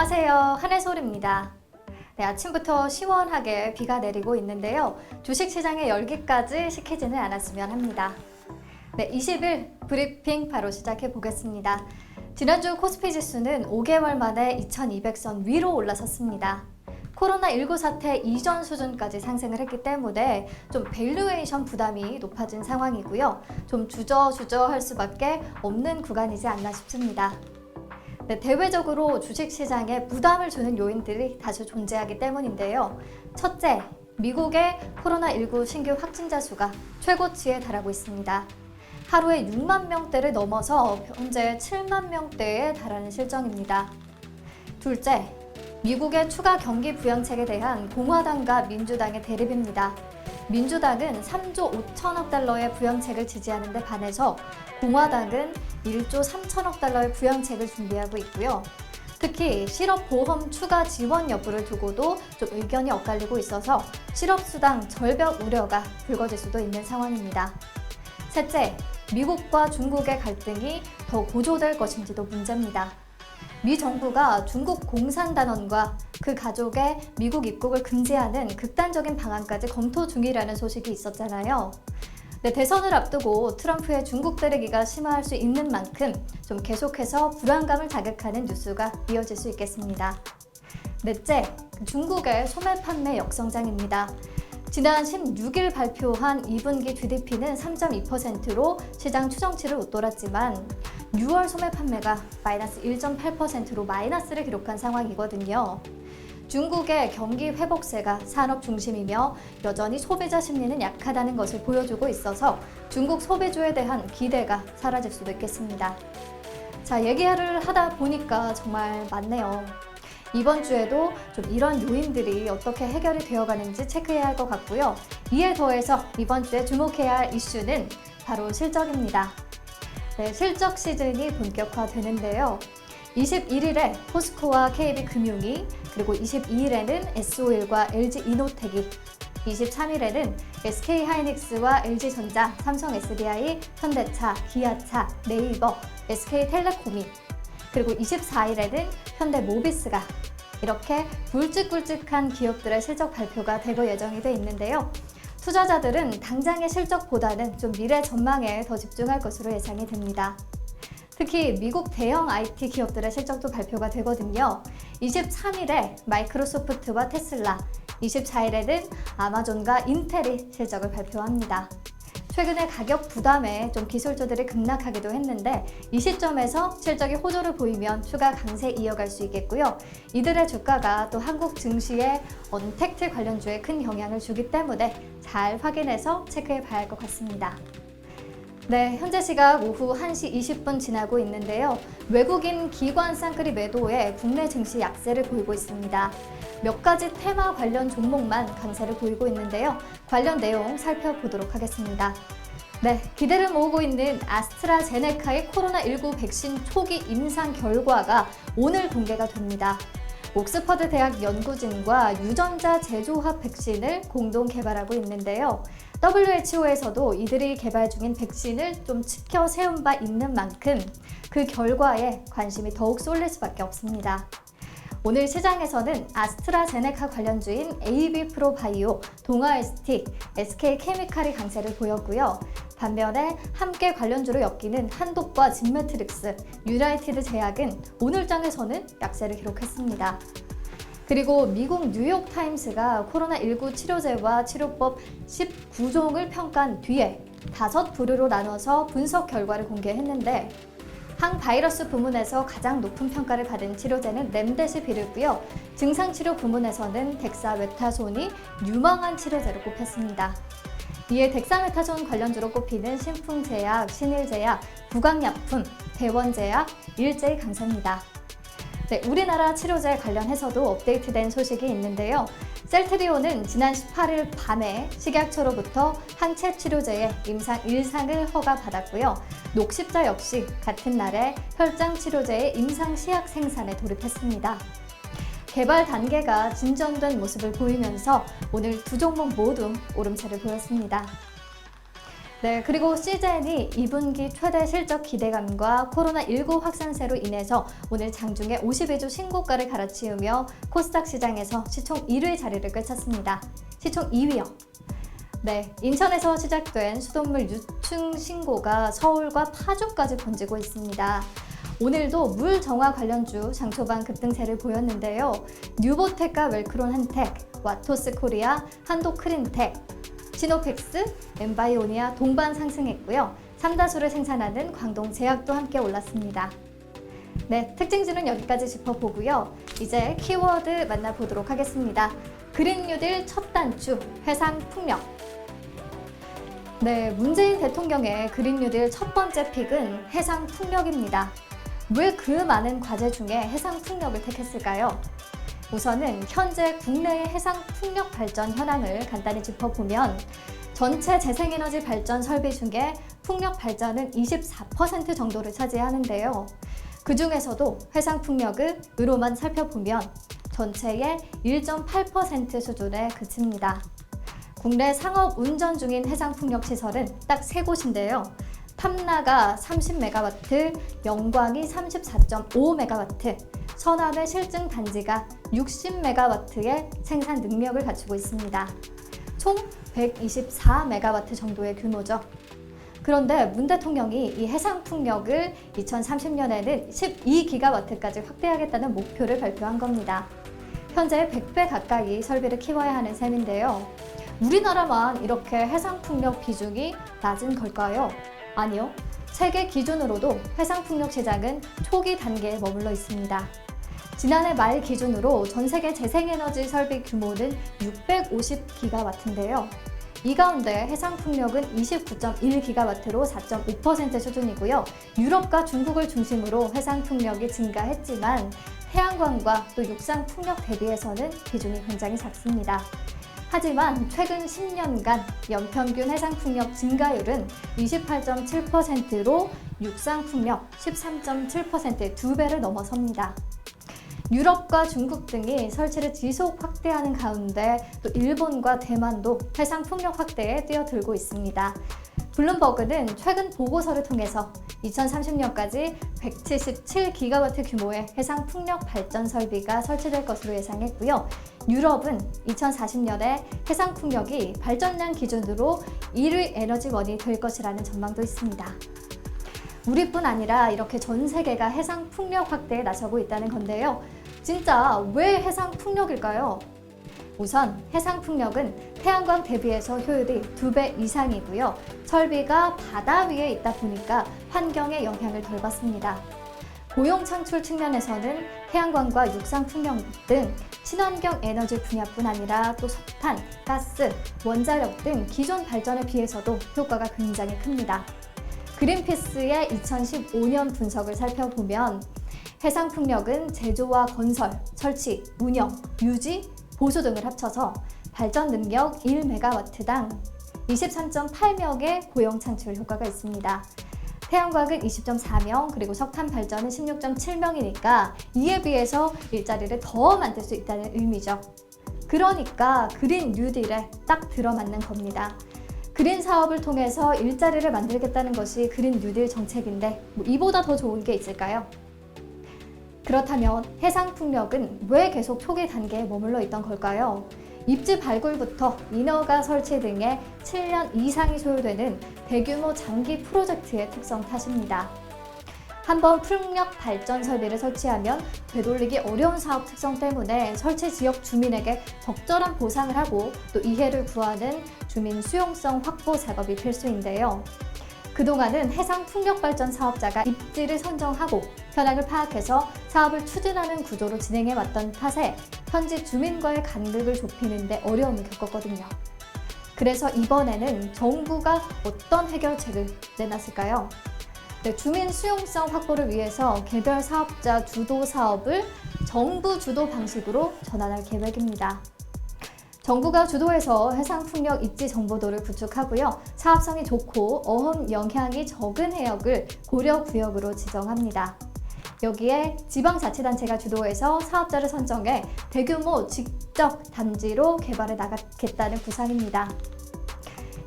안녕하세요. 한혜솔입니다. 네, 아침부터 시원하게 비가 내리고 있는데요. 주식시장의 열기까지 식히지는 않았으면 합니다. 네, 20일 브리핑 바로 시작해 보겠습니다. 지난주 코스피 지수는 5개월 만에 2200선 위로 올라섰습니다. 코로나19 사태 이전 수준까지 상승을 했기 때문에 좀 밸류에이션 부담이 높아진 상황이고요. 좀 주저할 수밖에 없는 구간이지 않나 싶습니다. 네, 대외적으로 주식시장에 부담을 주는 요인들이 다수 존재하기 때문인데요. 첫째, 미국의 코로나19 신규 확진자 수가 최고치에 달하고 있습니다. 하루에 6만 명대를 넘어서 현재 7만 명대에 달하는 실정입니다. 둘째, 미국의 추가 경기 부양책에 대한 공화당과 민주당의 대립입니다. 민주당은 3조 5천억 달러의 부양책을 지지하는 데 반해서 공화당은 1조 3천억 달러의 부양책을 준비하고 있고요. 특히 실업보험 추가 지원 여부를 두고도 좀 의견이 엇갈리고 있어서 실업수당 절벽 우려가 불거질 수도 있는 상황입니다. 셋째, 미국과 중국의 갈등이 더 고조될 것인지도 문제입니다. 미 정부가 중국 공산당원과 그 가족의 미국 입국을 금지하는 극단적인 방안까지 검토 중이라는 소식이 있었잖아요. 네, 대선을 앞두고 트럼프의 중국 때리기가 심화할 수 있는 만큼 좀 계속해서 불안감을 자극하는 뉴스가 이어질 수 있겠습니다. 넷째, 중국의 소매 판매 역성장입니다. 지난 16일 발표한 2분기 GDP는 3.2%로 시장 추정치를 웃돌았지만 6월 소매 판매가 마이너스 1.8%로 마이너스를 기록한 상황이거든요. 중국의 경기 회복세가 산업 중심이며 여전히 소비자 심리는 약하다는 것을 보여주고 있어서 중국 소비주에 대한 기대가 사라질 수도 있겠습니다. 자, 얘기를 하다 보니까 정말 많네요. 이번 주에도 좀 이런 요인들이 어떻게 해결이 되어가는지 체크해야 할 것 같고요. 이에 더해서 이번 주에 주목해야 할 이슈는 바로 실적입니다. 네, 실적 시즌이 본격화되는데요. 21일에 포스코와 KB금융이, 그리고 22일에는 SO일과 LG이노텍이, 23일에는 SK하이닉스와 LG전자, 삼성SDI, 현대차, 기아차, 네이버, SK텔레콤이, 그리고 24일에는 현대모비스가 이렇게 굵직굵직한 기업들의 실적 발표가 되고 예정이 돼 있는데요. 투자자들은 당장의 실적보다는 좀 미래 전망에 더 집중할 것으로 예상이 됩니다. 특히 미국 대형 IT 기업들의 실적도 발표가 되거든요. 23일에 마이크로소프트와 테슬라, 24일에는 아마존과 인텔이 실적을 발표합니다. 최근에 가격 부담에 좀 기술주들이 급락하기도 했는데 이 시점에서 실적이 호조를 보이면 추가 강세 이어갈 수 있겠고요. 이들의 주가가 또 한국 증시의 언택트 관련주에 큰 영향을 주기 때문에 잘 확인해서 체크해 봐야 할 것 같습니다. 네, 현재 시각 오후 1시 20분 지나고 있는데요. 외국인 기관 쌍끌이 매도에 국내 증시 약세를 보이고 있습니다. 몇 가지 테마 관련 종목만 강세를 보이고 있는데요. 관련 내용 살펴보도록 하겠습니다. 네, 기대를 모으고 있는 아스트라제네카의 코로나19 백신 초기 임상 결과가 오늘 공개가 됩니다. 옥스퍼드 대학 연구진과 유전자 제조합 백신을 공동 개발하고 있는데요. WHO에서도 이들이 개발 중인 백신을 좀 지켜 세운 바 있는 만큼 그 결과에 관심이 더욱 쏠릴 수밖에 없습니다. 오늘 시장에서는 아스트라제네카 관련주인 AB프로바이오, 동아ST, SK케미칼이 강세를 보였고요. 반면에 함께 관련주로 엮이는 한독과 진매트릭스, 유나이티드 제약은 오늘 장에서는 약세를 기록했습니다. 그리고 미국 뉴욕타임스가 코로나19 치료제와 치료법 19종을 평가한 뒤에 5부류로 나눠서 분석 결과를 공개했는데 항바이러스 부문에서 가장 높은 평가를 받은 치료제는 렘데시비르고요. 증상치료 부문에서는 덱사메타손이 유망한 치료제로 꼽혔습니다. 이에 덱사메타손 관련주로 꼽히는 신풍제약, 신일제약, 구강약품, 대원제약, 일제히 강세입니다. 네, 우리나라 치료제 관련해서도 업데이트된 소식이 있는데요. 셀트리온은 지난 18일 밤에 식약처로부터 항체 치료제의 임상 1상을 허가받았고요. 녹십자 역시 같은 날에 혈장 치료제의 임상 시약 생산에 돌입했습니다. 개발 단계가 진전된 모습을 보이면서 오늘 두 종목 모두 오름세를 보였습니다. 네, 그리고 CJN이 2분기 최대 실적 기대감과 코로나19 확산세로 인해서 오늘 장중에 52주 신고가를 갈아치우며 코스닥 시장에서 시총 1위 자리를 꿰찼습니다. 시총 2위요. 네, 인천에서 시작된 수돗물 유충 신고가 서울과 파주까지 번지고 있습니다. 오늘도 물 정화 관련주 장초반 급등세를 보였는데요. 뉴보텍과 웰크론 한텍, 와토스 코리아, 한도크린텍, 시노펙스, 엠바이오니아 동반 상승했고요. 삼다수를 생산하는 광동제약도 함께 올랐습니다. 네, 특징주는 여기까지 짚어보고요. 이제 키워드 만나보도록 하겠습니다. 그린 뉴딜 첫 단추, 해상풍력. 네, 문재인 대통령의 그린 뉴딜 첫 번째 픽은 해상풍력입니다. 왜 그 많은 과제 중에 해상풍력을 택했을까요? 우선은 현재 국내의 해상풍력 발전 현황을 간단히 짚어보면 전체 재생에너지 발전 설비 중에 풍력 발전은 24% 정도를 차지하는데요. 그 중에서도 해상풍력을 으로만 살펴보면 전체의 1.8% 수준에 그칩니다. 국내 상업 운전 중인 해상풍력 시설은 딱 3곳인데요. 탐나가 30MW, 영광이 34.5MW, 서남의 실증 단지가 60MW의 생산 능력을 갖추고 있습니다. 총 124MW 정도의 규모죠. 그런데 문 대통령이 이 해상풍력을 2030년에는 12GW까지 확대하겠다는 목표를 발표한 겁니다. 현재 100배 가까이 설비를 키워야 하는 셈인데요. 우리나라만 이렇게 해상풍력 비중이 낮은 걸까요? 아니요. 세계 기준으로도 해상풍력 시장은 초기 단계에 머물러 있습니다. 지난해 말 기준으로 전 세계 재생에너지 설비 규모는 650GW인데요. 이 가운데 해상풍력은 29.1GW로 4.5% 수준이고요. 유럽과 중국을 중심으로 해상풍력이 증가했지만 태양광과 또 육상풍력 대비해서는 비중이 굉장히 작습니다. 하지만 최근 10년간 연평균 해상풍력 증가율은 28.7%로 육상풍력 13.7%의 2배를 넘어섭니다. 유럽과 중국 등이 설치를 지속 확대하는 가운데 또 일본과 대만도 해상풍력 확대에 뛰어들고 있습니다. 블룸버그는 최근 보고서를 통해서 2030년까지 177GW 규모의 해상풍력 발전 설비가 설치될 것으로 예상했고요. 유럽은 2040년에 해상풍력이 발전량 기준으로 1위 에너지원이 될 것이라는 전망도 있습니다. 우리뿐 아니라 이렇게 전 세계가 해상풍력 확대에 나서고 있다는 건데요. 진짜 왜 해상풍력일까요? 우선 해상풍력은 태양광 대비해서 효율이 2배 이상이고요. 설비가 바다 위에 있다 보니까 환경에 영향을 덜 받습니다. 고용 창출 측면에서는 태양광과 육상풍력 등 친환경 에너지 분야뿐 아니라 또 석탄, 가스, 원자력 등 기존 발전에 비해서도 효과가 굉장히 큽니다. 그린피스의 2015년 분석을 살펴보면 해상풍력은 제조와 건설, 설치, 운영, 유지, 보수 등을 합쳐서 발전 능력 1MW당 23.8명의 고용 창출 효과가 있습니다. 태양광은 20.4명, 그리고 석탄 발전은 16.7명이니까 이에 비해서 일자리를 더 만들 수 있다는 의미죠. 그러니까 그린 뉴딜에 딱 들어맞는 겁니다. 그린 사업을 통해서 일자리를 만들겠다는 것이 그린 뉴딜 정책인데 이보다 더 좋은 게 있을까요? 그렇다면 해상풍력은 왜 계속 초기 단계에 머물러 있던 걸까요? 입지 발굴부터 인허가 설치 등의 7년 이상이 소요되는 대규모 장기 프로젝트의 특성 탓입니다. 한번 풍력 발전 설비를 설치하면 되돌리기 어려운 사업 특성 때문에 설치 지역 주민에게 적절한 보상을 하고 또 이해를 구하는 주민 수용성 확보 작업이 필수인데요. 그동안은 해상 풍력 발전 사업자가 입지를 선정하고 현황을 파악해서 사업을 추진하는 구조로 진행해 왔던 탓에 현지 주민과의 간극을 좁히는 데 어려움을 겪었거든요. 그래서 이번에는 정부가 어떤 해결책을 내놨을까요? 네, 주민 수용성 확보를 위해서 개별 사업자 주도 사업을 정부 주도 방식으로 전환할 계획입니다. 정부가 주도해서 해상풍력 입지 정보도를 구축하고요. 사업성이 좋고 어업 영향이 적은 해역을 고려구역으로 지정합니다. 여기에 지방자치단체가 주도해서 사업자를 선정해 대규모 직접 단지로 개발해 나가겠다는 구상입니다.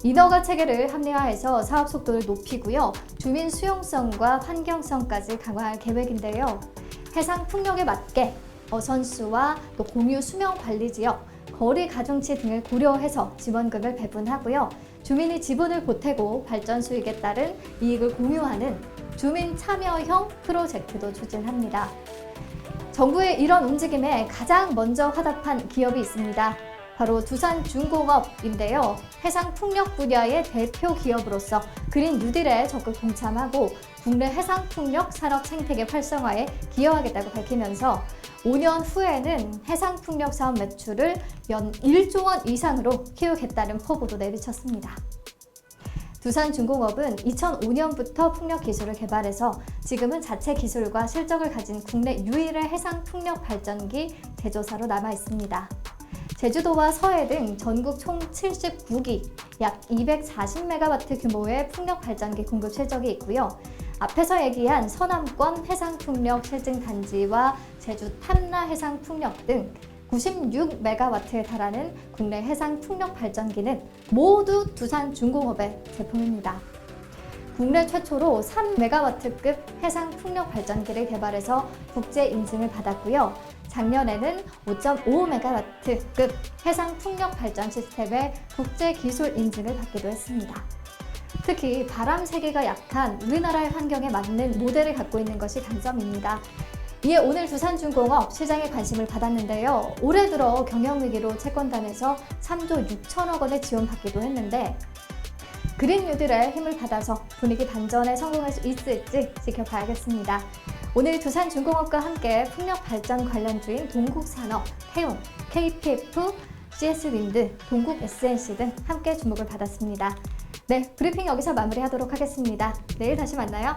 인허가 체계를 합리화해서 사업 속도를 높이고요. 주민 수용성과 환경성까지 강화할 계획인데요. 해상 풍력에 맞게 어선수와 또 공유 수명 관리 지역, 거리 가중치 등을 고려해서 지원금을 배분하고요. 주민이 지분을 보태고 발전 수익에 따른 이익을 공유하는 주민 참여형 프로젝트도 추진합니다. 정부의 이런 움직임에 가장 먼저 화답한 기업이 있습니다. 바로 두산중공업인데요. 해상풍력 분야의 대표 기업으로서 그린 뉴딜에 적극 동참하고 국내 해상풍력 산업 생태계 활성화에 기여하겠다고 밝히면서 5년 후에는 해상풍력 사업 매출을 연 1조 원 이상으로 키우겠다는 포부도 내비쳤습니다. 두산중공업은 2005년부터 풍력 기술을 개발해서 지금은 자체 기술과 실적을 가진 국내 유일의 해상풍력 발전기 제조사로 남아 있습니다. 제주도와 서해 등 전국 총 79기, 약 240MW 규모의 풍력 발전기 공급 실적이 있고요. 앞에서 얘기한 서남권 해상풍력 실증단지와 제주 탐라 해상풍력 등 96MW에 달하는 국내 해상풍력 발전기는 모두 두산중공업의 제품입니다. 국내 최초로 3MW급 해상풍력 발전기를 개발해서 국제 인증을 받았고요. 작년에는 5.5MW급 해상풍력 발전 시스템의 국제 기술 인증을 받기도 했습니다. 특히 바람 세기가 약한 우리나라의 환경에 맞는 모델을 갖고 있는 것이 강점입니다. 이에 오늘 두산중공업 시장에 관심을 받았는데요. 올해 들어 경영위기로 채권단에서 3조 6천억 원을 지원받기도 했는데 그린 뉴딜의 힘을 받아서 분위기 반전에 성공할 수 있을지 지켜봐야겠습니다. 오늘 두산중공업과 함께 풍력 발전 관련주인 동국산업, 태움, KPF, CS윈드, 동국SNC 등 함께 주목을 받았습니다. 네, 브리핑 여기서 마무리하도록 하겠습니다. 내일 다시 만나요.